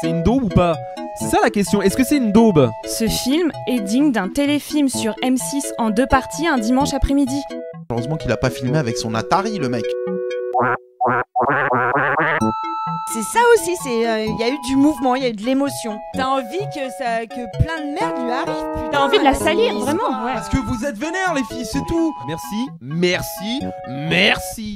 C'est une daube ou pas? C'est ça la question, est-ce que c'est une daube? Ce film est digne d'un téléfilm sur M6 en 2 parties un dimanche après-midi. Heureusement qu'il a pas filmé avec son Atari, le mec. C'est ça aussi, il y a eu du mouvement, il y a eu de l'émotion. T'as envie que plein de merde lui arrive, putain. T'as envie de la salir, vraiment, ouais. Parce que vous êtes vénères les filles, c'est tout. Merci, merci, merci.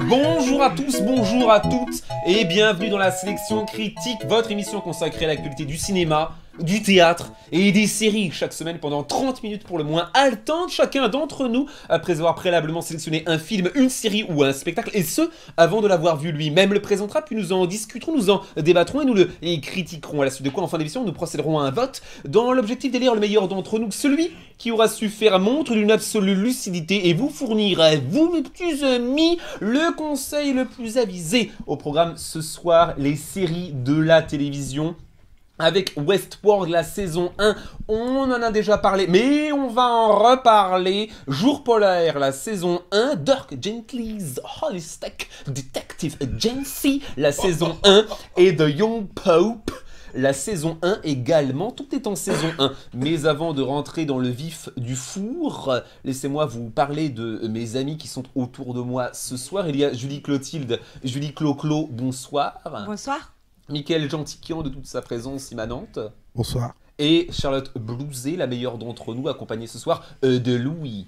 Bonjour à tous, bonjour à toutes et bienvenue dans la sélection critique, votre émission consacrée à l'actualité du cinéma, du théâtre et des séries chaque semaine pendant 30 minutes pour le moins haletante chacun d'entre nous après avoir préalablement sélectionné un film, une série ou un spectacle et ce avant de l'avoir vu lui-même le présentera puis nous en discuterons, nous en débattrons et nous le critiquerons à la suite de quoi en fin d'émission nous procéderons à un vote dans l'objectif d'élire le meilleur d'entre nous, celui qui aura su faire montre d'une absolue lucidité et vous fournir à vous mes petits amis le conseil le plus avisé. Au programme ce soir les séries de la télévision. Avec Westworld, la saison 1, on en a déjà parlé, mais on va en reparler. Jour polaire, la saison 1, Dirk Gently's Holistic Detective Agency, la saison 1, et The Young Pope, la saison 1 également. Tout est en saison 1. Mais avant de rentrer dans le vif du four, laissez-moi vous parler de mes amis qui sont autour de moi ce soir. Il y a Julie Clotilde, Julie Clo-Clo, bonsoir. Bonsoir. Mickaël Gentiquian de toute sa présence immanente. Bonsoir. Et Charlotte Blouzet, la meilleure d'entre nous, accompagnée ce soir de Louis.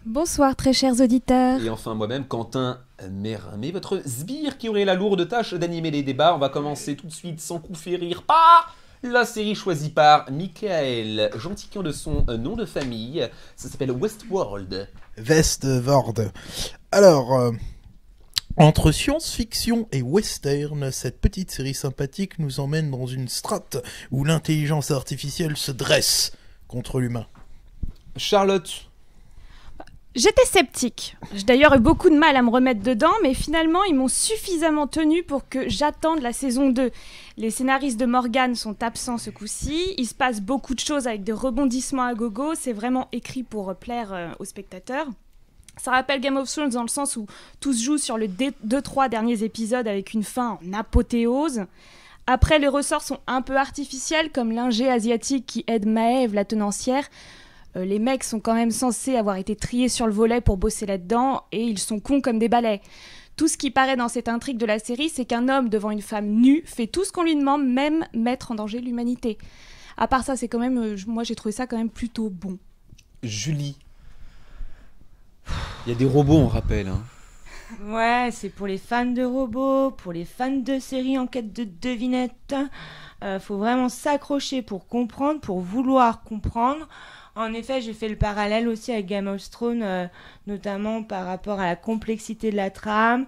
Bonsoir très chers auditeurs. Et enfin moi-même, Quentin Mérimée, votre sbire qui aurait la lourde tâche d'animer les débats. On va commencer tout de suite sans coup férir par la série choisie par Mickaël Gentiquian de son nom de famille. Ça s'appelle Westworld. Westworld. Alors... entre science-fiction et western, cette petite série sympathique nous emmène dans une strate où l'intelligence artificielle se dresse contre l'humain. Charlotte. J'étais sceptique. J'ai d'ailleurs eu beaucoup de mal à me remettre dedans, mais finalement, ils m'ont suffisamment tenu pour que j'attende la saison 2. Les scénaristes de Morgan sont absents ce coup-ci. Il se passe beaucoup de choses avec des rebondissements à gogo. C'est vraiment écrit pour plaire aux spectateurs. Ça rappelle Game of Thrones dans le sens où tout se joue sur les 2-3 derniers épisodes avec une fin en apothéose. Après, les ressorts sont un peu artificiels, comme l'ingé asiatique qui aide Maëve, la tenancière. Les mecs sont quand même censés avoir été triés sur le volet pour bosser là-dedans, et ils sont cons comme des balais. Tout ce qui paraît dans cette intrigue de la série, c'est qu'un homme devant une femme nue fait tout ce qu'on lui demande, même mettre en danger l'humanité. À part ça, c'est quand même, moi j'ai trouvé ça quand même plutôt bon. Julie. Il y a des robots, on rappelle. Hein. Ouais, c'est pour les fans de robots, pour les fans de séries en quête de devinettes. Faut vraiment s'accrocher pour comprendre, pour vouloir comprendre. En effet, j'ai fait le parallèle aussi avec Game of Thrones, notamment par rapport à la complexité de la trame,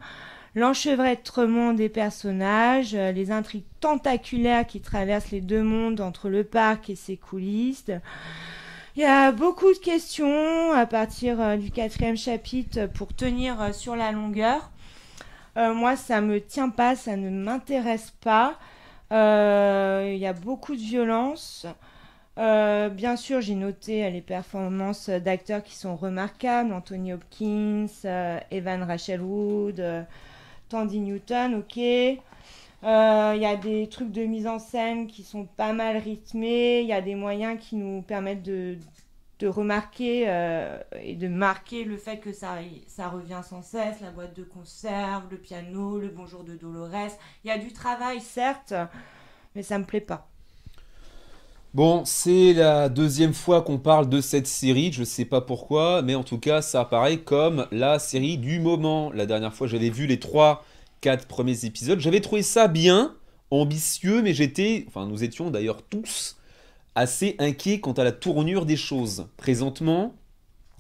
l'enchevêtrement des personnages, les intrigues tentaculaires qui traversent les deux mondes entre le parc et ses coulisses. Il y a beaucoup de questions à partir du 4e chapitre pour tenir sur la longueur. Moi, ça me tient pas, ça ne m'intéresse pas. Il y a beaucoup de violence. Bien sûr, j'ai noté les performances d'acteurs qui sont remarquables. Anthony Hopkins, Evan Rachel Wood, Tandy Newton, ok. Il y a des trucs de mise en scène qui sont pas mal rythmés, il y a des moyens qui nous permettent de remarquer et de marquer le fait que ça revient sans cesse, la boîte de conserve, le piano, le bonjour de Dolores. Il y a du travail certes, mais ça me plaît pas. Bon, c'est la deuxième fois qu'on parle de cette série, je sais pas pourquoi, mais en tout cas ça apparaît comme la série du moment. La dernière fois j'avais vu les 3-4 premiers épisodes, j'avais trouvé ça bien, ambitieux, mais nous étions d'ailleurs tous assez inquiets quant à la tournure des choses. Présentement,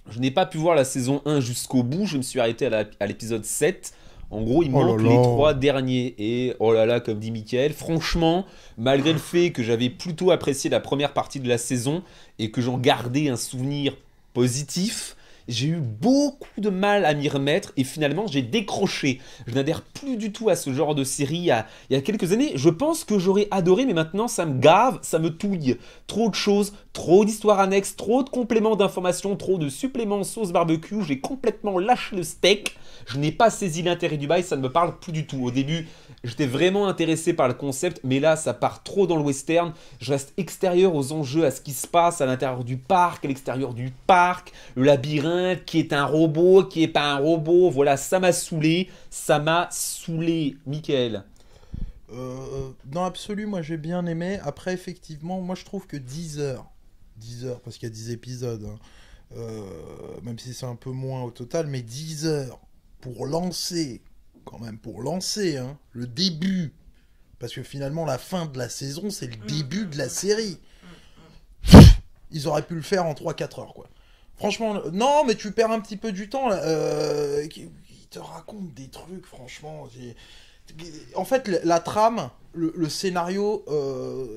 je n'ai pas pu voir la saison 1 jusqu'au bout, je me suis arrêté à l'épisode 7. En gros, il manque les 3 derniers. Et oh là là, comme dit Mickaël, franchement, malgré le fait que j'avais plutôt apprécié la première partie de la saison et que j'en gardais un souvenir positif, J'ai eu beaucoup de mal à m'y remettre et finalement j'ai décroché. Je n'adhère plus du tout à ce genre de série il y a quelques années. Je pense que j'aurais adoré, mais maintenant ça me gave, ça me touille. Trop de choses, trop d'histoires annexes, trop de compléments d'informations, trop de suppléments sauce barbecue. J'ai complètement lâché le steak. Je n'ai pas saisi l'intérêt du bail, ça ne me parle plus du tout. Au début, j'étais vraiment intéressé par le concept, mais là, ça part trop dans le western. Je reste extérieur aux enjeux, à ce qui se passe à l'intérieur du parc, à l'extérieur du parc, le labyrinthe, qui est un robot, qui n'est pas un robot. Voilà, ça m'a saoulé. Ça m'a saoulé, Mickaël. Dans l'absolu, moi j'ai bien aimé. Après, effectivement, moi je trouve que 10 heures, parce qu'il y a 10 épisodes, hein, même si c'est un peu moins au total, mais 10 heures pour lancer, hein, le début, parce que finalement la fin de la saison c'est le début de la série. Ils auraient pu le faire en 3-4 heures, quoi. Franchement, non, mais tu perds un petit peu du temps, là. Ils te racontent des trucs, franchement. En fait, la trame, le scénario,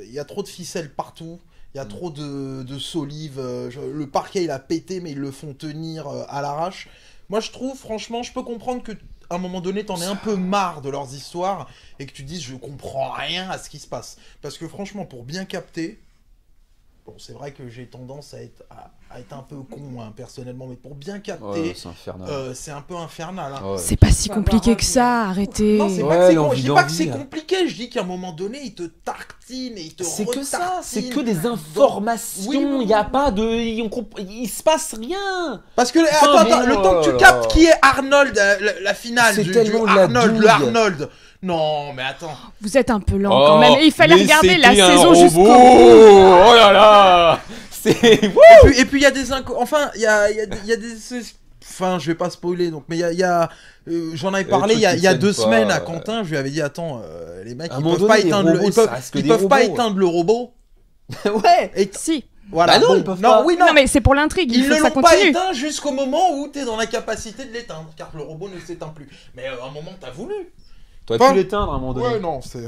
il y a trop de ficelles partout. Il y a trop de solives. Le parquet, il a pété, mais ils le font tenir à l'arrache. Moi, je trouve, franchement, je peux comprendre que à un moment donné, t'en aies un peu marre de leurs histoires et que tu dises, je comprends rien à ce qui se passe. Parce que franchement, pour bien capter, bon, c'est vrai que j'ai tendance à être un peu con, hein, personnellement, mais pour bien capter, c'est infernal. C'est un peu infernal. Hein. Ouais. C'est pas si compliqué que ça, arrêtez. Non, c'est Ouais, pas que c'est l'envie je dis pas que d'envie, c'est là. compliqué, je dis qu'à un moment donné, ils te tartinent et ils te C'est que ça, retartinent. c'est que des informations. Oui, Il n'y a pas de. Il se passe rien. Parce que, Enfin, attends, bon, le temps que tu là, captes là. qui est Arnold, la finale C'est du tellement de la Arnold, douille. le Arnold. Non, mais attends. Vous êtes un peu lent quand même. Il fallait mais regarder la c'était un saison robot. jusqu'au bout. Oh là là. C'est. Et puis il y a des enfin, il y a des enfin, je vais pas spoiler donc, mais il y a j'en avais parlé il y a 2 semaines à Quentin, je lui avais dit attends, les mecs À un ils moment peuvent pas donné, les éteindre robots, ça reste que ils des peuvent pas robots. éteindre le robot. Ouais. Et Si. voilà. Bah non, bon, ils peuvent pas. Oui, non. Non mais c'est pour l'intrigue, il Ils faut ne que ça l'ont pas continue. éteint jusqu'au moment où t'es dans la capacité de l'éteindre, car le robot ne s'éteint plus. Mais à un moment t'as voulu. T'aurais Enfin, pu l'éteindre à un moment donné. Ouais, non, c'est.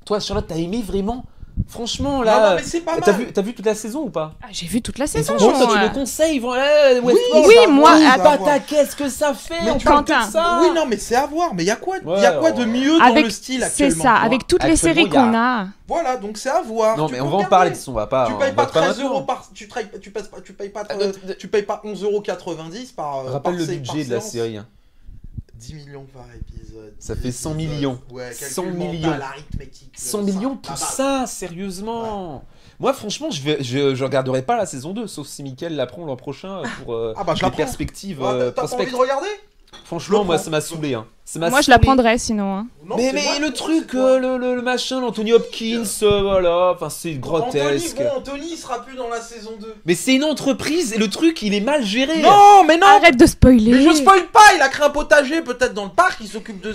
Toi, Charlotte, t'as aimé vraiment? Franchement, Non, là. non, mais c'est pas T'as mal. vu toute la saison ou pas? Ah, j'ai vu toute la Et saison. franchement, toi, tu euh. me conseilles, voilà, Westworld. oui, ça moi, va, attends. bah, qu'est-ce que ça fait? Mais On tu parle Quentin. de ça. Oui, non, mais c'est à voir. Mais il y a quoi, Ouais, y a quoi de mieux dans Avec- le style C'est actuellement ça, tu vois avec toutes les Actuellement, séries il y a- qu'on a. Voilà, donc c'est à voir. Non, Tu mais peux on va en regarder. parler de son, on va pas. Tu on payes va pas pas 13 maintenant. euros par. Tu payes pas 11,90 € par. Rappelle par le budget de la séance. série. 10 millions par épisode. Ça fait 100 Épisode. millions. Ouais, 100 calcul mental, millions. arithmétique, 100 millions la pour base. ça, sérieusement. Moi, franchement, je regarderai pas la saison 2, sauf si Mickaël la prend l'an prochain pour Ah bah je les la prends. perspectives Ouais, t'as pas envie prospect. de regarder Franchement, Je moi, le ça m'a prends. saoulé. Hein. Moi, je la prendrais sinon. Hein. Non, Mais c'est moi le qui truc, prends, c'est toi. le machin, l'Anthony Hopkins, voilà, enfin, c'est grotesque. Anthony, il sera plus dans la saison 2. Mais c'est une entreprise et le truc, il est mal géré. Non, mais non. Arrête de spoiler. Mais je spoil pas, il a créé un potager peut-être dans le parc, il s'occupe de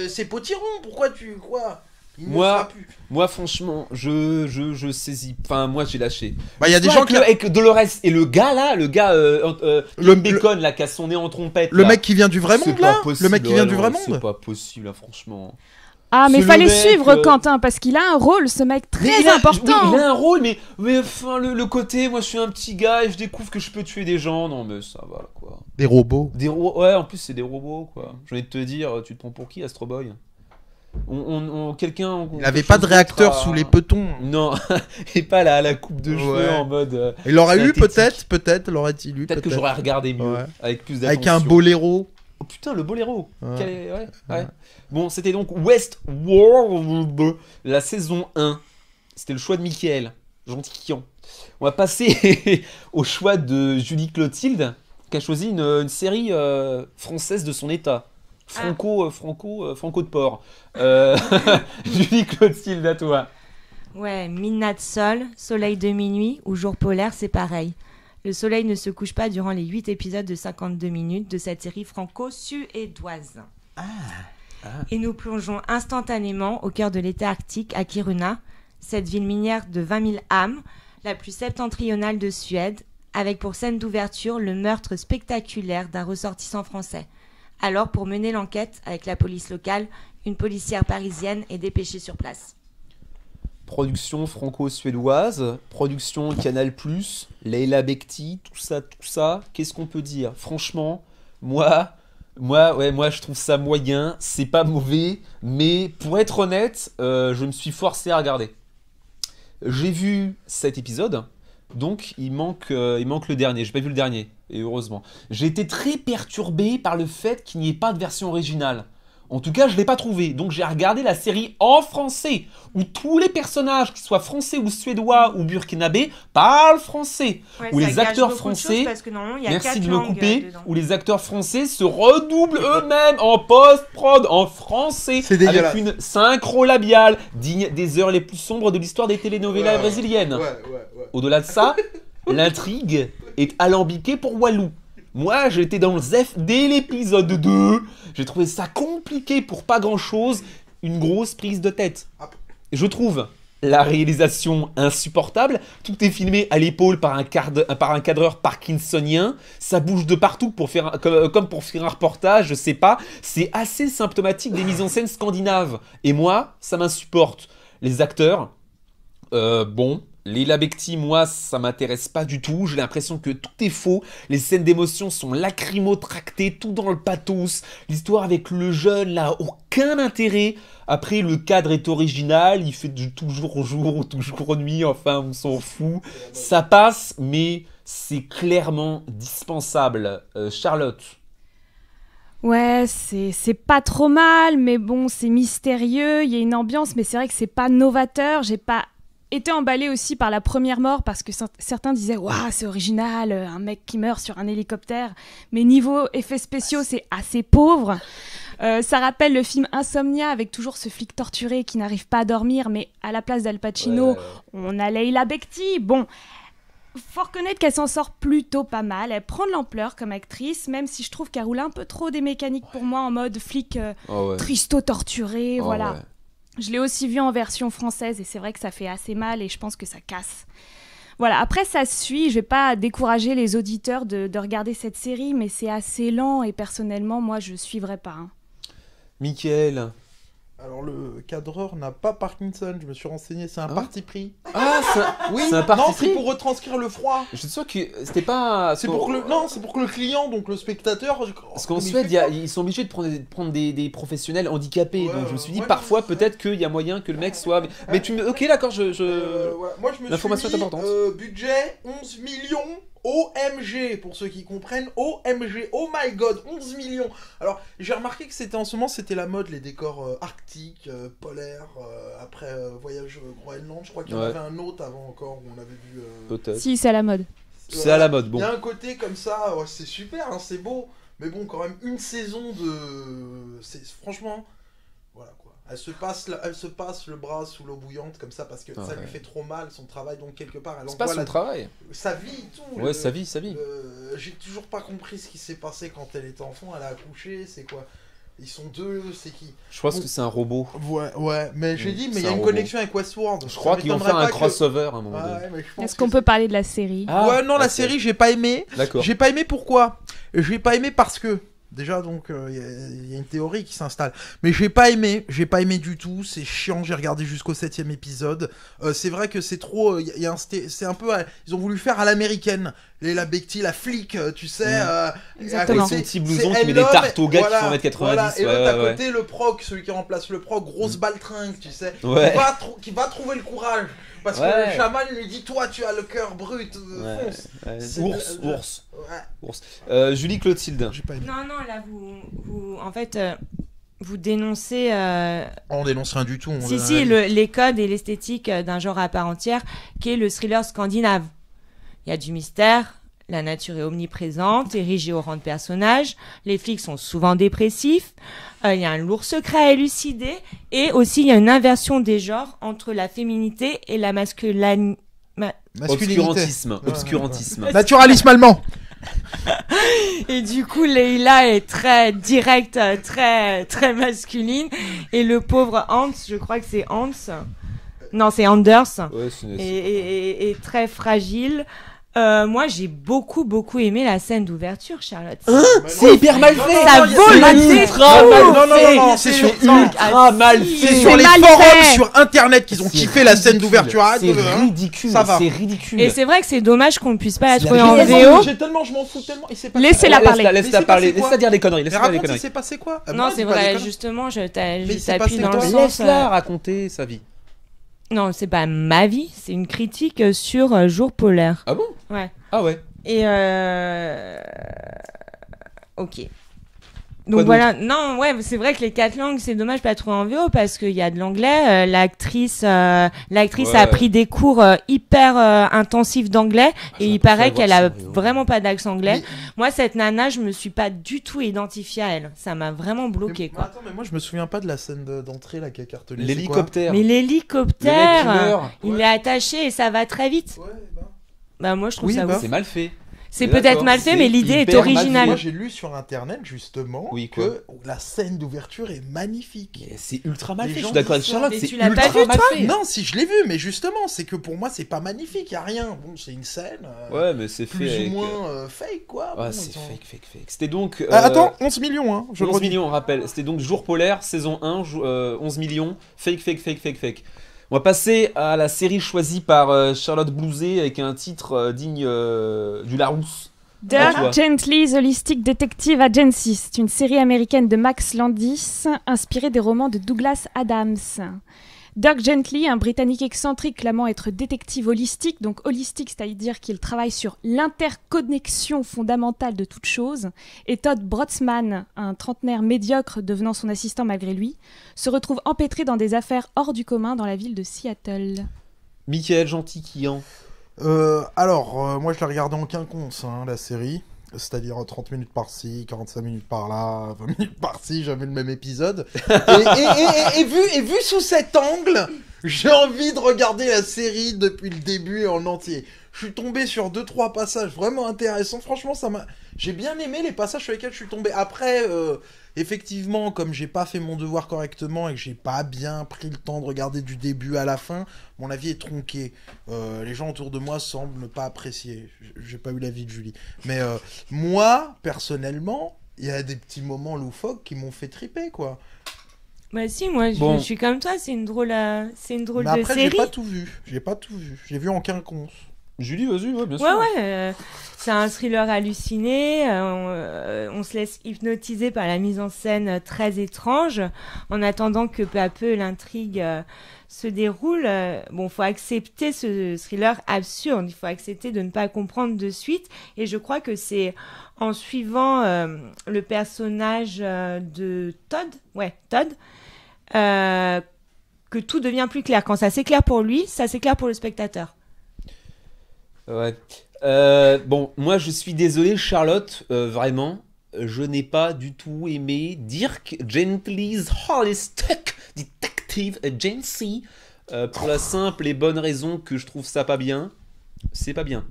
ses potirons. Pourquoi tu quoi Il ne Moi, sera plus. Moi, franchement, je saisis. Enfin, moi, j'ai lâché. Bah il y a des Toi, gens qui avec Dolores et le gars là, le Bacon là, qui a son nez en trompette. le là. mec qui vient du vrai C'est monde pas là, possible, le mec qui vient ouais, du non, vrai C'est monde. pas possible, là, franchement. Ah, mais C'est le fallait mec, suivre Quentin parce qu'il a un rôle, ce mec Mais très il a- important. oui, il a un rôle, mais enfin, le côté, moi, je suis un petit gars et je découvre que je peux tuer des gens. Non, mais ça va, quoi. Des robots. Ouais, en plus, c'est des robots, quoi. J'ai envie de te dire, tu te prends pour qui, Astro Boy? Quelqu'un. Il avait pas de réacteur sous les petons. Non, et pas la coupe de cheveux Ouais. en mode. Il aurait eu synthétique. peut-être l'aurait-il eu. Peut-être que j'aurais regardé mieux, Ouais. avec plus d'attention. Avec un boléro. Oh putain, le boléro. Ouais. Ouais. Ouais. Bon, c'était donc Westworld, la saison 1. C'était le choix de Mickaël, gentillion. On va passer au choix de Julie Clotilde, qui a choisi une série française de son état. Franco de port. Julie Clotilde, à toi. Ouais, Midnight Sol, Soleil de minuit ou Jour polaire, c'est pareil. Le soleil ne se couche pas durant les 8 épisodes de 52 minutes de cette série franco-suédoise. Et nous plongeons instantanément au cœur de l'état arctique à Kiruna, cette ville minière de 20 000 âmes, la plus septentrionale de Suède, avec pour scène d'ouverture le meurtre spectaculaire d'un ressortissant français. Alors, pour mener l'enquête avec la police locale, une policière parisienne est dépêchée sur place. production franco-suédoise, production Canal+, Leila Bekti, tout ça, qu'est-ce qu'on peut dire? Franchement, moi, je trouve ça moyen, c'est pas mauvais, mais pour être honnête, je me suis forcé à regarder. J'ai vu 7 épisodes, donc il manque le dernier, j'ai pas vu le dernier, et heureusement. J'ai été très perturbé par le fait qu'il n'y ait pas de version originale. En tout cas, je ne l'ai pas trouvé. Donc j'ai regardé la série en français, où tous les personnages, qu'ils soient français ou suédois ou burkinabés, parlent français. Ouais, Où ça les gâche acteurs beaucoup de français, choses parce que normalement, il y a merci 4 de me langues, couper, dedans. où les acteurs français se redoublent eux-mêmes en post-prod, en français, C'est dégueulasse. avec une synchro labiale, digne des heures les plus sombres de l'histoire des telenovelas brésiliennes. Ouais. Au-delà de ça, l'intrigue est alambiquée pour Walou. Moi, j'étais dans le zef dès l'épisode 2. J'ai trouvé ça compliqué pour pas grand-chose. Une grosse prise de tête. Je trouve la réalisation insupportable. Tout est filmé à l'épaule par un cadreur parkinsonien. Ça bouge de partout comme pour faire un reportage, je sais pas. C'est assez symptomatique des mises en scène scandinaves. Et moi, ça m'insupporte. Les acteurs, bon... Leila Bekti, moi, ça m'intéresse pas du tout. J'ai l'impression que tout est faux. Les scènes d'émotion sont lacrymo-tractées, tout dans le pathos. L'histoire avec le jeune, là, aucun intérêt. Après, le cadre est original. Il fait du toujours jour ou toujours nuit. Enfin, on s'en fout. Ça passe, mais c'est clairement dispensable. Charlotte. Ouais, c'est pas trop mal, mais bon, c'est mystérieux. Il y a une ambiance, mais c'est vrai que c'est pas novateur. J'ai pas été emballée aussi par la première mort parce que certains disaient waouh, c'est original, un mec qui meurt sur un hélicoptère, mais niveau effets spéciaux c'est assez pauvre. Ça rappelle le film Insomnia avec toujours ce flic torturé qui n'arrive pas à dormir, mais à la place d'Al Pacino on a Leila Bekti. Bon, faut reconnaître qu'elle s'en sort plutôt pas mal, elle prend de l'ampleur comme actrice, même si je trouve qu'elle roule un peu trop des mécaniques pour moi en mode flic tristo torturé, voilà. Ouais. Je l'ai aussi vu en version française et c'est vrai que ça fait assez mal et je pense que ça casse. Voilà, après ça suit, je vais pas décourager les auditeurs de regarder cette série, mais c'est assez lent et personnellement, moi, je suivrai pas. Hein. Mickaël. Alors le cadreur n'a pas Parkinson, je me suis renseigné, c'est un parti pris. Ah, Oui, c'est un parti non, pris. c'est pour retranscrire le froid. Je suis sûr que c'était pas... C'est pour que le client, donc le spectateur... Parce qu'en comme il Suède, fait ça. ils sont obligés de prendre des professionnels handicapés. Ouais, donc je me suis dit, ouais, parfois, ouais. peut-être qu'il y a moyen que le mec soit... Mais tu me... Ok, d'accord, Voilà. Moi, je me L'information suis est dit, importante. Budget 11 millions OMG, pour ceux qui comprennent. OMG, oh my god, 11 millions. Alors, j'ai remarqué que c'était en ce moment, c'était la mode, les décors arctiques, polaires, après Voyage Groenland. Je crois qu'il y en avait un autre avant encore, où on avait vu... Peut-être. Si, c'est à la mode. C'est à la mode, bon. Il y a un côté comme ça, ouais, c'est super, hein, c'est beau. Mais bon, quand même, une saison de... Franchement, voilà quoi. Elle se passe le bras sous l'eau bouillante comme ça parce que ça lui fait trop mal son travail, donc quelque part elle C'est pas son travail. sa vie et tout. Ouais, sa vie. J'ai toujours pas compris ce qui s'est passé quand elle était enfant, elle a accouché, c'est quoi? Ils sont deux, c'est qui? Je pense que c'est un robot. Ouais, mais j'ai dit, mais il y a un une robot. connexion avec Westworld. Je crois qu'ils vont faire un crossover à un moment donné. Ouais, mais je pense Est-ce qu'on peut parler de la série? Ah, ouais, non, la ok. série, j'ai pas aimé. D'accord. J'ai pas aimé pourquoi? J'ai pas aimé parce que déjà donc il y a une théorie qui s'installe. Mais j'ai pas aimé du tout, c'est chiant, j'ai regardé jusqu'au 7ème épisode. C'est vrai que c'est trop c'est un peu ils ont voulu faire à l'américaine. La Bekti, la flic, tu sais, Exactement. à côté, Avec son petit blouson c'est qui met des elle tartes aux gars qui voilà, font 1m90. voilà. Et l'autre ouais, à ouais. côté le proc, celui qui remplace le proc, grosse baltringue, tu sais, Ouais. qui va trouver le courage. Parce que Ouais. le chaman lui dit, toi tu as le cœur brut, Ouais, fonce. ouais. C'est- Ours. Julie Clotilde. J'ai pas aimé. Non, là, vous en fait, vous dénoncez... On dénonce rien du tout. On Si, donne un si, avis. les codes et l'esthétique d'un genre à part entière, qui est le thriller scandinave. Il y a du mystère, la nature est omniprésente, érigée au rang de personnage, les flics sont souvent dépressifs, il y a un lourd secret à élucider, et aussi il y a une inversion des genres entre la féminité et la masculinité. Masculinité. Obscurantisme. Naturalisme allemand. Et du coup, Leila est très directe, très masculine, et le pauvre Hans, je crois que c'est Hans, non c'est Anders, Ouais, est très fragile. Moi, j'ai beaucoup aimé la scène d'ouverture, Charlotte. C'est hyper mal fait. Ça vaut le Non, c'est sur ultra mal fait. C'est sur les mal forums fait. sur internet qu'ils ont C'est kiffé la scène ridicule. d'ouverture. Arrête C'est de- hein. ridicule. Ça va. C'est ridicule. Et c'est vrai que c'est dommage qu'on ne puisse pas la C'est trouver la en raison. VO. J'ai tellement, je m'en fous tellement. Il s'est pas Laissez-la parler. Laisse-la Mais parler. c'est passé quoi Laisse-la dire des conneries. Mais Laisse-la dire des raconte, il conneries. s'est passé quoi Non, c'est vrai, justement, je Mais il s'est t'appuie passé dans le quoi sens. Laisse-la raconter sa vie. Non, c'est pas ma vie, c'est une critique sur Jour polaire. Ah bon? Ouais. Ah ouais. Et ok. Quoi Donc voilà, non, ouais, c'est vrai que les 4 langues, c'est dommage de pas la trouver en VO parce qu'il y a de l'anglais. L'actrice a Ouais. pris des cours hyper intensifs d'anglais et il paraît qu'elle a vraiment pas d'accent anglais. Moi, cette nana, je me suis pas du tout identifiée à elle. Ça m'a vraiment bloqué, quoi. Attends, mais moi je me souviens pas de la scène d'entrée là qui a cartonné. c'est L'hélicoptère. Mais Le mec qui l'hélicoptère, meurt. il est attaché et ça va très vite. quoi Ouais, bah. Bah moi, je trouve Oui, ça bah. ouf. C'est mal fait. C'est D'accord, peut-être mal fait, c'est mais l'idée est hyper mal originale. Moi j'ai lu sur internet justement Oui, quoi. que la scène d'ouverture est magnifique. Mais c'est ultra mal Les fait. Je gens suis d'accord avec disent ça. Charlotte. Mais C'est tu l'as pas ultra vu, mal toi fait. Non, si je l'ai vu, mais justement, c'est que pour moi c'est pas magnifique, y a rien. Bon, c'est une scène Ouais, mais c'est fait plus avec. ou moins fake quoi. Ouais, Bon, c'est ils ont- fake. C'était donc. Attends, 11 millions, hein, je le 11 redis. millions, on rappelle. C'était donc Jour polaire, saison 1, 11 millions. Fake. On va passer à la série choisie par Charlotte Blouzet avec un titre digne du Larousse. Ah, tu vois. Dirk Gently's Holistic Detective Agency, c'est une série américaine de Max Landis, inspirée des romans de Douglas Adams. Dirk Gently, un Britannique excentrique clamant être détective holistique, donc holistique, c'est-à-dire qu'il travaille sur l'interconnexion fondamentale de toute chose, et Todd Brotzmann, un trentenaire médiocre devenant son assistant malgré lui, se retrouve empêtré dans des affaires hors du commun dans la ville de Seattle. Michael Gentil-Quillan. Moi je l'ai regardé en quinconce, hein, la série. C'est-à-dire 30 minutes par-ci, 45 minutes par-là, 20 minutes par-ci, jamais le même épisode. et vu sous cet angle, j'ai envie de regarder la série depuis le début en entier. Je suis tombé sur 2-3 passages vraiment intéressants. Franchement, j'ai bien aimé les passages sur lesquels je suis tombé. Après, effectivement, comme j'ai pas fait mon devoir correctement et que j'ai pas bien pris le temps de regarder du début à la fin, mon avis est tronqué. Les gens autour de moi semblent ne pas apprécier. J'ai pas eu l'avis de Julie. Mais moi, personnellement, il y a des petits moments loufoques qui m'ont fait triper, quoi. Bah si, moi Bon. je suis comme toi, c'est une drôle Mais de après, j'ai série. pas tout vu. J'ai vu en quinconce. Julie, vas-y, ouais, bien sûr. Ouais, c'est un thriller halluciné. On se laisse hypnotiser par la mise en scène très étrange. En attendant que peu à peu l'intrigue se déroule, faut accepter ce thriller absurde. Il faut accepter de ne pas comprendre de suite. Et je crois que c'est en suivant le personnage de Todd, que tout devient plus clair. Quand ça s'éclaire pour lui, ça s'éclaire pour le spectateur. Ouais. Moi je suis désolé, Charlotte, vraiment, je n'ai pas du tout aimé Dirk Gently's Holistic Detective Agency pour la simple et bonne raison que je trouve ça pas bien. C'est pas bien.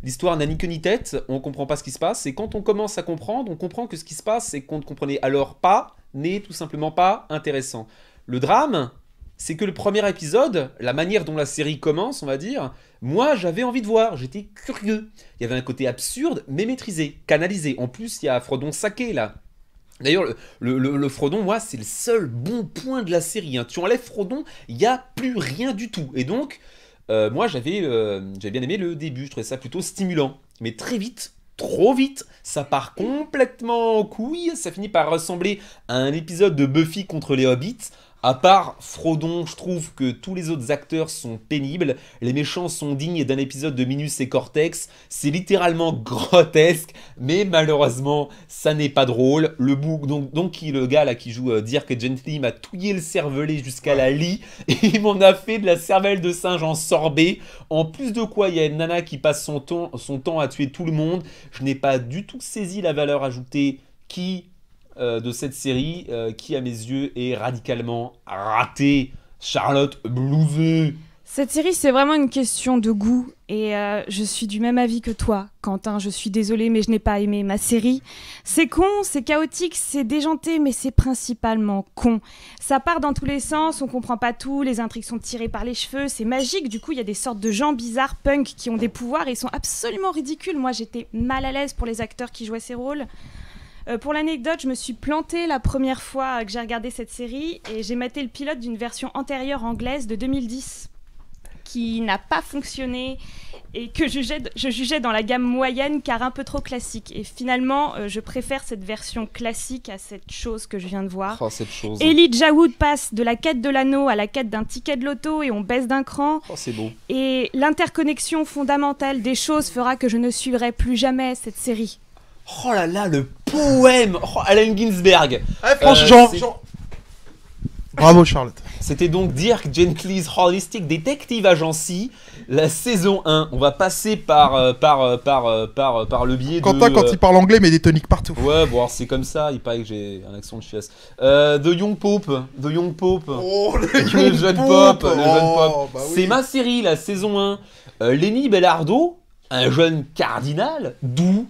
L'histoire n'a ni queue ni tête, on comprend pas ce qui se passe, et quand on commence à comprendre, on comprend que ce qui se passe, c'est qu'on ne comprenait alors pas, n'est tout simplement pas intéressant. Le drame, c'est que le premier épisode, la manière dont la série commence, on va dire, moi j'avais envie de voir, j'étais curieux. Il y avait un côté absurde, mais maîtrisé, canalisé. En plus, il y a Frodon Sake là. D'ailleurs, le Frodon, moi, c'est le seul bon point de la série. Hein. Tu enlèves Frodon, il n'y a plus rien du tout. Et donc, moi j'avais bien aimé le début, je trouvais ça plutôt stimulant. Mais très vite, trop vite, ça part complètement en couille. Ça finit par ressembler à un épisode de Buffy contre les Hobbits. À part Frodon, je trouve que tous les autres acteurs sont pénibles. Les méchants sont dignes d'un épisode de Minus et Cortex. C'est littéralement grotesque, mais malheureusement, ça n'est pas drôle. Le gars là qui joue Dirk Gently m'a touillé le cervelet jusqu'à la lie et il m'en a fait de la cervelle de singe en sorbet. En plus de quoi, il y a une nana qui passe son temps à tuer tout le monde. Je n'ai pas du tout saisi la valeur ajoutée de cette série qui à mes yeux est radicalement ratée. Charlotte Blouzet. Cette série, c'est vraiment une question de goût. Et je suis du même avis que toi, Quentin. Je suis désolée, mais je n'ai pas aimé ma série. C'est con, c'est chaotique, c'est déjanté, mais c'est principalement con. Ça part dans tous les sens, on comprend pas tout, les intrigues sont tirées par les cheveux, c'est magique. Du coup, il y a des sortes de gens bizarres, punk, qui ont des pouvoirs et ils sont absolument ridicules. Moi, j'étais mal à l'aise pour les acteurs qui jouaient ces rôles. Pour l'anecdote, je me suis plantée la première fois que j'ai regardé cette série et j'ai maté le pilote d'une version antérieure anglaise de 2010 qui n'a pas fonctionné et que je jugeais dans la gamme moyenne car un peu trop classique. Et finalement, je préfère cette version classique à cette chose que je viens de voir. Oh, cette chose. Elijah Wood passe de la quête de l'anneau à la quête d'un ticket de loto et on baisse d'un cran. Oh, c'est beau. Et l'interconnexion fondamentale des choses fera que je ne suivrai plus jamais cette série. Oh là là, le poème. Oh, Allen Ginsberg. Franchement, c'est- bravo Charlotte. C'était donc Dirk Gently's Holistic Detective Agency, la saison 1. On va passer par le biais Quentin, de... quand il parle anglais, met des toniques partout. Ouais, bon, alors c'est comme ça, il paraît que j'ai un accent de chiasse. The Young Pope. Oh, Le jeune pop. Oh, bah oui. C'est ma série, la saison 1. Lenny Bellardo, un jeune cardinal, doux,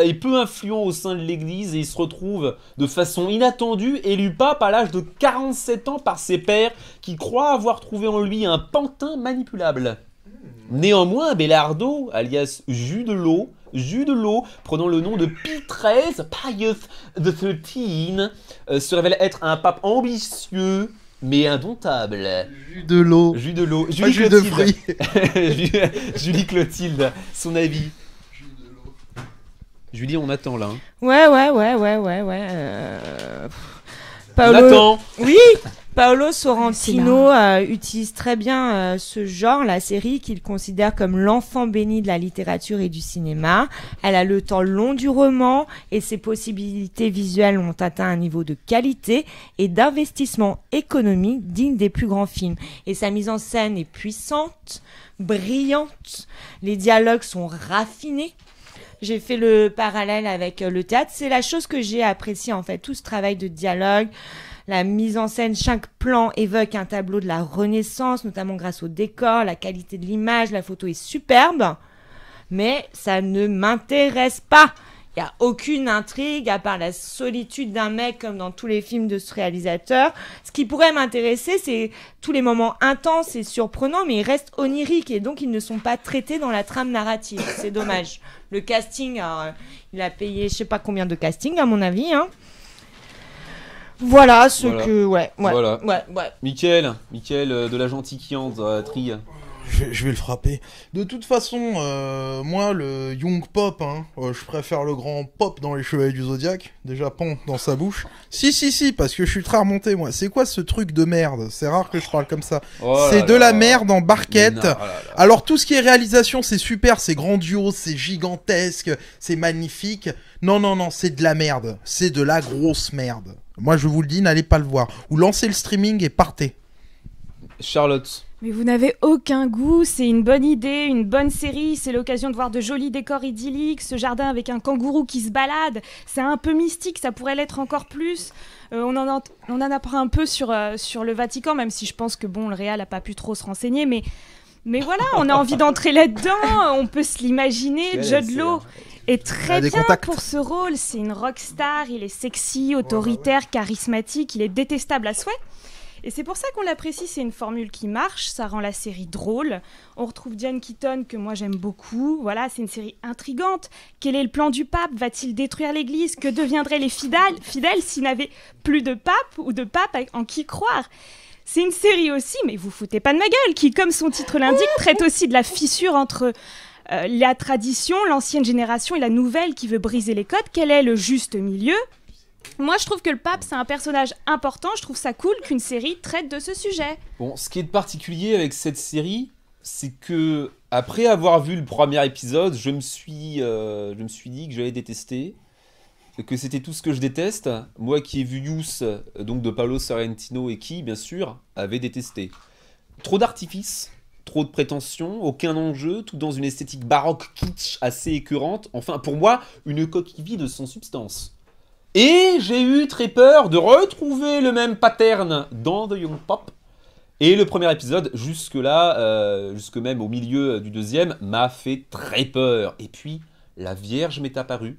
et peu influent au sein de l'église, et il se retrouve de façon inattendue élu pape à l'âge de 47 ans par ses pairs qui croient avoir trouvé en lui un pantin manipulable. Néanmoins, Bellardo, alias Jus de l'eau, prenant le nom de Pie XIII, Pius XIII, se révèle être un pape ambitieux mais indomptable. Jus de l'eau. Jus de l'eau. Pas Julie jus de Clotilde. fruits. Julie Clotilde, son avis. Julie, on attend là. Hein. Ouais. Paolo... On attend. Oui, Paolo Sorrentino utilise très bien ce genre, la série qu'il considère comme l'enfant béni de la littérature et du cinéma. Elle a le temps long du roman et ses possibilités visuelles ont atteint un niveau de qualité et d'investissement économique digne des plus grands films. Et sa mise en scène est puissante, brillante, les dialogues sont raffinés. J'ai fait le parallèle avec le théâtre. C'est la chose que j'ai appréciée, en fait. Tout ce travail de dialogue, la mise en scène, chaque plan évoque un tableau de la Renaissance, notamment grâce au décor, la qualité de l'image, la photo est superbe. Mais ça ne m'intéresse pas. Il n'y a aucune intrigue à part la solitude d'un mec comme dans tous les films de ce réalisateur. Ce qui pourrait m'intéresser, c'est tous les moments intenses et surprenants, mais ils restent oniriques et donc ils ne sont pas traités dans la trame narrative. C'est dommage. Le casting, alors, il a payé je sais pas combien de casting à mon avis. Hein. Voilà ce Voilà. que... Ouais. Voilà. Mickaël de la gentille Je vais le frapper. De toute façon, moi, le Young Pop, je préfère le grand Pop dans les Chevaliers du Zodiaque. Déjà, pan dans sa bouche. Si, parce que je suis très remonté, moi. C'est quoi ce truc de merde? C'est rare que je parle comme ça. C'est de la merde en barquette. Alors, tout ce qui est réalisation, c'est super, c'est grandiose, c'est gigantesque, c'est magnifique. Non, c'est de la merde. C'est de la grosse merde. Moi, je vous le dis, n'allez pas le voir. Ou lancez le streaming et partez. Charlotte. Mais vous n'avez aucun goût, c'est une bonne idée, une bonne série, c'est l'occasion de voir de jolis décors idylliques, ce jardin avec un kangourou qui se balade, c'est un peu mystique, ça pourrait l'être encore plus. On en apprend un peu sur le Vatican, même si je pense que bon, le Réal n'a pas pu trop se renseigner, mais voilà, on a envie d'entrer là-dedans, on peut se l'imaginer. Jude Law est très bien pour ce rôle, c'est une rockstar, il est sexy, autoritaire, charismatique, il est détestable à souhait. Et c'est pour ça qu'on l'apprécie, c'est une formule qui marche, ça rend la série drôle. On retrouve Diane Keaton, que moi j'aime beaucoup. Voilà, c'est une série intrigante. Quel est le plan du pape? Va-t-il détruire l'église? Que deviendraient les fidèles s'il n'avait plus de pape ou de pape en qui croire? C'est une série aussi, mais vous foutez pas de ma gueule, qui, comme son titre l'indique, traite aussi de la fissure entre la tradition, l'ancienne génération et la nouvelle qui veut briser les codes. Quel est le juste milieu? Moi, je trouve que le pape, c'est un personnage important. Je trouve ça cool qu'une série traite de ce sujet. Bon, ce qui est de particulier avec cette série, c'est que après avoir vu le premier épisode, je me suis dit que j'allais détester, que c'était tout ce que je déteste. Moi qui ai vu Youth, donc de Paolo Sorrentino, et qui, bien sûr, avait détesté. Trop d'artifice, trop de prétention, aucun enjeu, tout dans une esthétique baroque kitsch assez écœurante. Enfin, pour moi, une coquille vide sans substance. Et j'ai eu très peur de retrouver le même pattern dans The Young Pop, Et le premier épisode, jusque-là, jusque même au milieu du deuxième, m'a fait très peur. Et puis, la Vierge m'est apparue.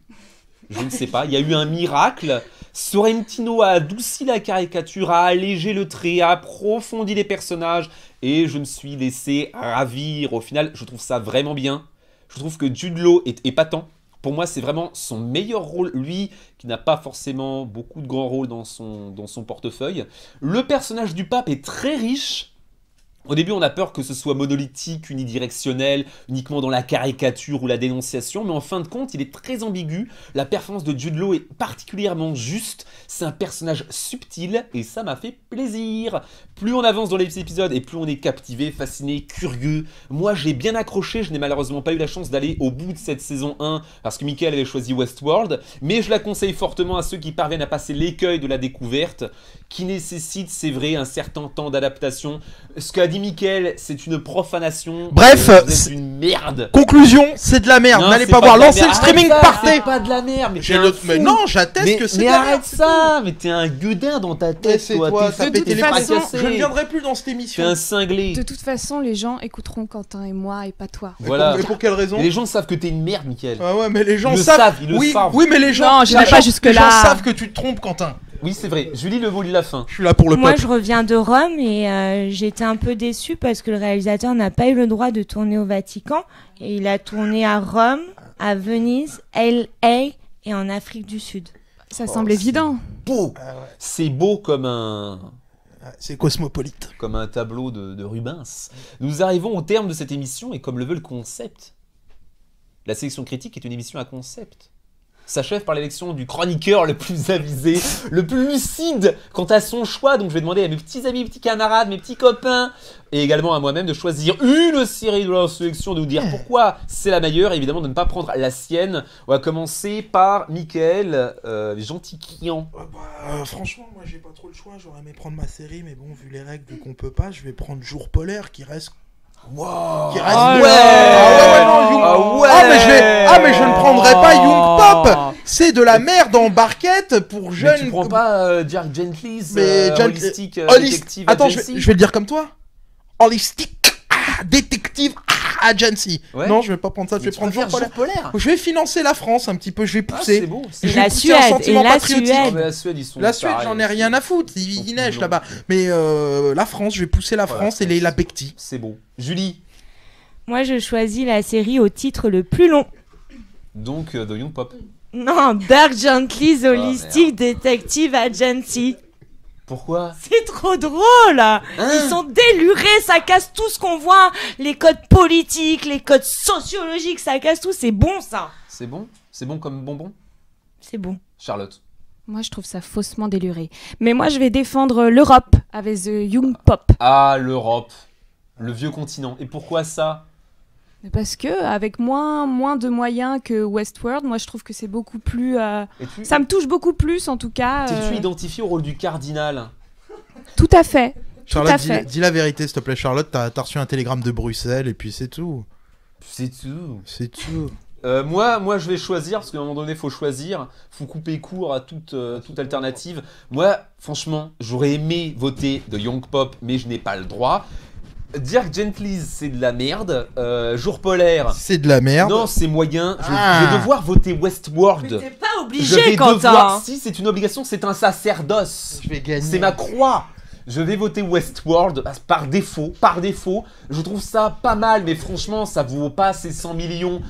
Je ne sais pas, il y a eu un miracle. Sorrentino a adouci la caricature, a allégé le trait, a approfondi les personnages. Et je me suis laissé ravir. Au final, je trouve ça vraiment bien. Je trouve que Jude Law est épatant. Pour moi, c'est vraiment son meilleur rôle, lui, qui n'a pas forcément beaucoup de grands rôles dans son portefeuille. Le personnage du pape est très riche. Au début, on a peur que ce soit monolithique, unidirectionnel, uniquement dans la caricature ou la dénonciation, mais en fin de compte, il est très ambigu. La performance de Jude Law est particulièrement juste. C'est un personnage subtil et ça m'a fait plaisir. Plus on avance dans les épisodes et plus on est captivé, fasciné, curieux. Moi, j'ai bien accroché. Je n'ai malheureusement pas eu la chance d'aller au bout de cette saison 1 parce que Mickaël avait choisi Westworld, mais je la conseille fortement à ceux qui parviennent à passer l'écueil de la découverte, qui nécessite, c'est vrai, un certain temps d'adaptation. Ce qu'a dit Mickaël, c'est une profanation. Bref, c'est une merde. Conclusion, c'est de la merde. Non, N'allez c'est pas de voir, la lancez merde. le streaming, Arrête ça, partez. c'est pas de la merde, mais J'ai t'es un l'autre- mais fou. non, j'atteste que c'est de Mais la merde. arrête c'est ça, mais t'es un gueudin dans ta tout. tête, C'est toi. toi, T'es ça de pète toute les façon, pattes. Je ne viendrai plus dans cette T'es émission. un cinglé. De toute façon, les gens écouteront Quentin et moi et pas toi. Voilà. Mais pour quelle raison? Et les gens savent que t'es une merde, Mickaël. Ah ouais, mais les gens Ils le savent. savent, ils le oui, savent. oui, mais les gens. Non, j'irai les pas gens- jusque-là. Les gens savent que tu te trompes, Quentin. Oui, c'est vrai. Julie, le mot de la fin. Je suis là pour le Moi, peuple. je reviens de Rome et j'étais un peu déçue parce que le réalisateur n'a pas eu le droit de tourner au Vatican. Et il a tourné à Rome, à Venise, LA et en Afrique du Sud. Ça semble évident. Beau. Ah ouais. C'est beau comme un C'est cosmopolite. tableau de Rubens. Nous arrivons au terme de cette émission et comme le veut le concept, la sélection critique est une émission à concept. S'achève par l'élection du chroniqueur le plus avisé, le plus lucide quant à son choix. Donc je vais demander à mes petits amis, mes petits camarades, mes petits copains, et également à moi-même de choisir une série de leur sélection, de vous dire pourquoi c'est la meilleure, et évidemment de ne pas prendre la sienne. On va commencer par Mickaël, gentil client. Franchement, moi j'ai pas trop le choix. J'aurais aimé prendre ma série, mais bon, vu les règles, vu qu'on peut pas, je vais prendre Jour polaire qui reste. Wow. Qui reste. Ah ouais. ouais. Non, Young- Ah ouais. mais je ne prendrai pas Young Pop. C'est de la merde en barquette pour Mais jeunes. tu prends pas Dirk Gently's Mais Holistic Detective Attends, Agency. je vais le dire comme toi. Holistic Detective Agency. Ouais. Non, je vais pas prendre ça. Je Mais vais tu prendre Jour préfères polaire. Jour polaire. Je vais financer la France un petit peu. Je vais Ah, pousser. c'est beau. Je Et vais la pousser un Suède, sentiment et la patriotique. Suède. Ah, mais la Suède, ils sont La Suède, pareils. j'en ai rien à foutre. Ils neigent là-bas. Mais la France, je vais pousser la Voilà, France et la Becti. C'est beau. Julie, Moi, je choisis la série au titre le plus long. donc de Young Pop. Non, Dark Gently's Ah, Holistic Detective Agency. Pourquoi? C'est trop drôle. Ils sont délurés, ça casse tout ce qu'on voit. Les codes politiques, les codes sociologiques, ça casse tout. C'est bon, ça. C'est bon? C'est bon comme bonbon? C'est bon. Charlotte. Moi, je trouve ça faussement déluré. Mais moi, je vais défendre l'Europe avec The Young Pop. Ah, l'Europe. Le vieux continent. Et pourquoi ça? Parce que avec moins de moyens que Westworld, moi, je trouve que c'est beaucoup plus... Es-tu Ça me touche beaucoup plus, en tout cas. T'es-tu identifié au rôle du cardinal? Tout à fait. Charlotte, à fait. dis la vérité, s'il te plaît, Charlotte. T'as reçu un télégramme de Bruxelles et puis c'est tout. C'est tout. C'est tout. Moi, je vais choisir, parce qu'à un moment donné, il faut choisir. Faut couper court à toute alternative. Moi, franchement, j'aurais aimé voter de Young Pop, mais je n'ai pas le droit. Dirk Gently's, c'est de la merde. Jour polaire, C'est de la merde. non, c'est moyen. Je Ah. vais devoir voter Westworld. Mais t'es pas Je obligé, vais Quentin. devoir. Si, c'est une obligation, c'est un sacerdoce. Je vais gagner. C'est ma croix. Je vais voter Westworld par défaut. Par défaut, je trouve ça pas mal, mais franchement, ça vaut pas ses 100 millions.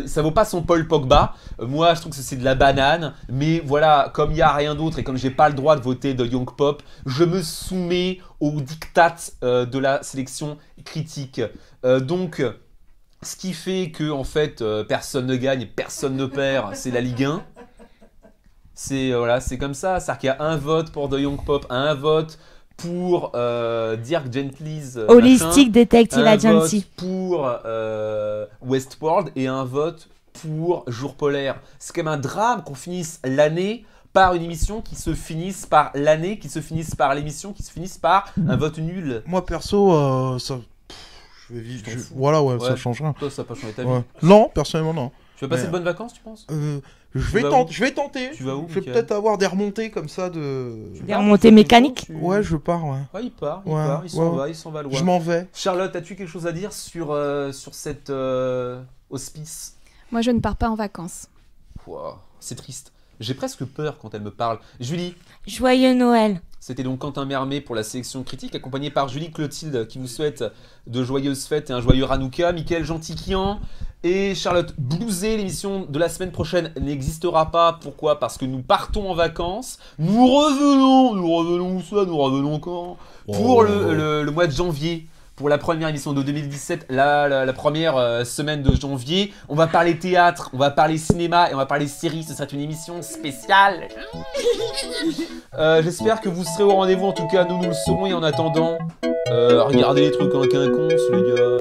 Ça vaut pas son Paul Pogba. Moi, je trouve que c'est de la banane. Mais voilà, comme il y a rien d'autre et comme j'ai pas le droit de voter de Young Pop, je me soumets au diktat de la sélection critique. Donc, ce qui fait que en fait, personne ne gagne, personne ne perd. C'est la Ligue 1. C'est voilà, c'est comme ça. C'est-à-dire qu'il y a un vote pour The Young Pop, un vote pour Dirk Gently's Holistic Detective un Agency. vote pour Westworld et un vote pour Jour polaire. C'est quand même un drame qu'on finisse l'année par une émission qui se finisse par l'année, qui se finisse par l'émission, qui se finisse par un vote nul. Moi perso, ça. Je vais vivre. Je t'en fous. Voilà, ouais, Ouais. ça change rien. Toi, ça n'a pas changé ta vie. Ouais. Non, personnellement, non. Tu vas passer Mais, de bonnes vacances, tu penses? Je vais tenter. Tu vas où, Je vais Mickaël? peut-être avoir des remontées comme ça de. Des remontées mécaniques. Ouais, je pars, ouais. Ouais, il part, Ouais, il s'en ouais. va, il s'en va loin. Je m'en vais. Charlotte, as-tu quelque chose à dire sur cette hospice? Moi, je ne pars pas en vacances. Ouah, c'est triste. J'ai presque peur quand elle me parle. Julie, Joyeux Noël. c'était donc Quentin Mermet pour la sélection critique, accompagné par Julie Clotilde qui vous souhaite de joyeuses fêtes et un joyeux Hanouka, Mickaël Gentiquian et Charlotte Blouzet. L'émission de la semaine prochaine n'existera pas. Pourquoi? Parce que nous partons en vacances. Nous revenons où ça? Nous revenons quand? Pour le mois de janvier. Pour la première émission de 2017, la première semaine de janvier, on va parler théâtre, on va parler cinéma et on va parler séries. Ce sera une émission spéciale. J'espère que vous serez au rendez-vous. En tout cas, nous le serons. Et en attendant, regardez les trucs en quinconce, les gars.